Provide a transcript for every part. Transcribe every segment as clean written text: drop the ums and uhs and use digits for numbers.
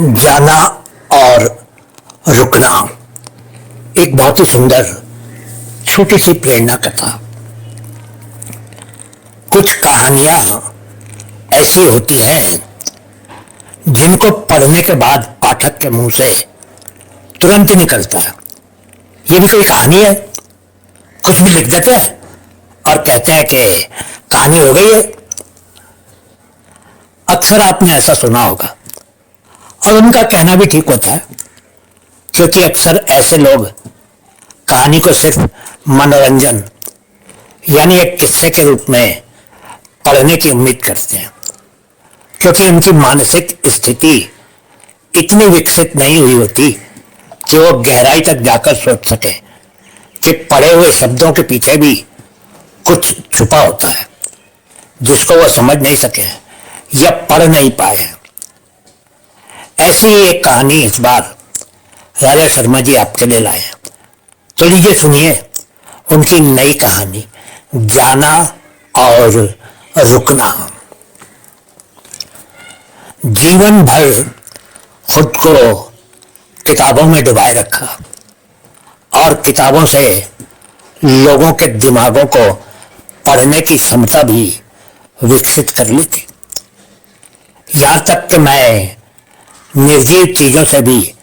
जाना और रुकना। एक बहुत ही सुंदर छोटी सी प्रेरणा कथा। कुछ कहानियां ऐसी होती हैं जिनको पढ़ने के बाद पाठक के मुंह से तुरंत ही निकलता है, ये भी कोई कहानी है। कुछ भी लिख देते हैं और कहते हैं कि कहानी हो गई है। अक्सर आपने ऐसा सुना होगा और उनका कहना भी ठीक होता है, क्योंकि अक्सर ऐसे लोग कहानी को सिर्फ मनोरंजन यानी एक किस्से के रूप में पढ़ने की उम्मीद करते हैं, क्योंकि उनकी मानसिक स्थिति इतनी विकसित नहीं हुई होती कि वो गहराई तक जाकर सोच सके कि पढ़े हुए शब्दों के पीछे भी कुछ छुपा होता है जिसको वो समझ नहीं सके या पढ़ नहीं पाए। ऐसी एक कहानी इस बार राजा शर्मा जी आपके लिए लाए हैं, तो लीजिए सुनिए उनकी नई कहानी जाना और रुकना। जीवन भर खुद को किताबों में डुबाए रखा और किताबों से लोगों के दिमागों को पढ़ने की क्षमता भी विकसित कर ली थी। यहां तक कि मैं निर्जीव चीजों से भी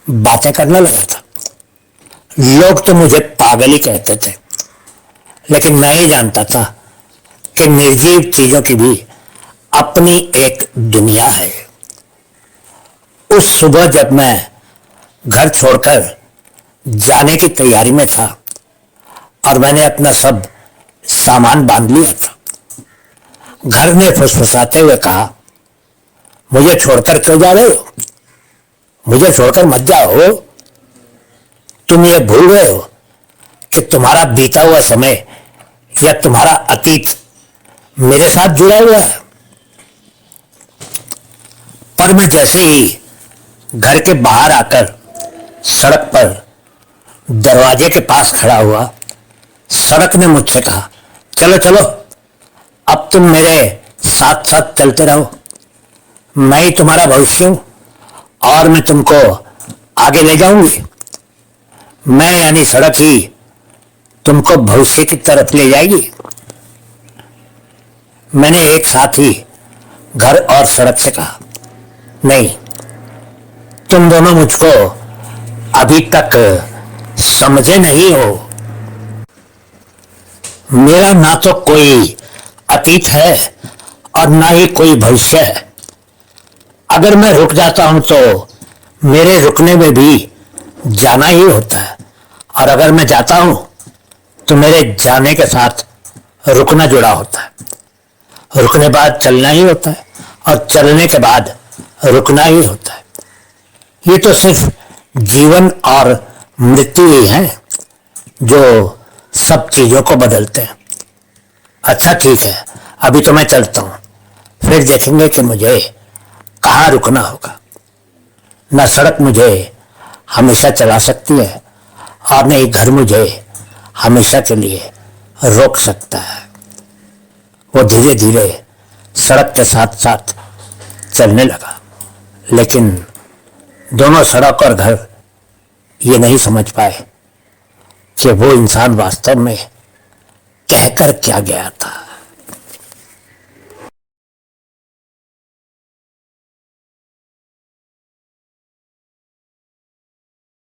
बातें करने लगा था। लोग तो मुझे पागल ही कहते थे, लेकिन मैं ही जानता था कि निर्जीव चीजों की भी अपनी एक दुनिया है। उस सुबह जब मैं घर छोड़कर जाने की तैयारी में था और मैंने अपना सब सामान बांध लिया था, घर ने फुसफुसाते हुए कहा, मुझे छोड़कर क्यों जा रहे हो? मुझे छोड़कर मत जाओ। तुम ये भूल गए हो कि तुम्हारा बीता हुआ समय या तुम्हारा अतीत मेरे साथ जुड़ा हुआ है। पर मैं जैसे ही घर के बाहर आकर सड़क पर दरवाजे के पास खड़ा हुआ, सड़क ने मुझसे कहा, चलो चलो अब तुम मेरे साथ साथ चलते रहो, मैं ही तुम्हारा भविष्य हूं और मैं तुमको आगे ले जाऊंगी। मैं यानी सड़क ही तुमको भविष्य की तरफ ले जाएगी। मैंने एक साथ ही घर और सड़क से कहा, नहीं, तुम दोनों मुझको अभी तक समझे नहीं हो। मेरा ना तो कोई अतीत है और ना ही कोई भविष्य है। अगर मैं रुक जाता हूं तो मेरे रुकने में भी जाना ही होता है, और अगर मैं जाता हूं तो मेरे जाने के साथ रुकना जुड़ा होता है। रुकने बाद चलना ही होता है और चलने के बाद रुकना ही होता है। ये तो सिर्फ जीवन और मृत्यु ही है जो सब चीजों को बदलते हैं। अच्छा ठीक है, अभी तो मैं चलता हूं, फिर देखेंगे कि मुझे कहाँ रुकना होगा। न सड़क मुझे हमेशा चला सकती है और न ही घर मुझे हमेशा के लिए रोक सकता है। वो धीरे धीरे सड़क के साथ साथ चलने लगा, लेकिन दोनों सड़क और घर ये नहीं समझ पाए कि वो इंसान वास्तव में कहकर क्या गया था।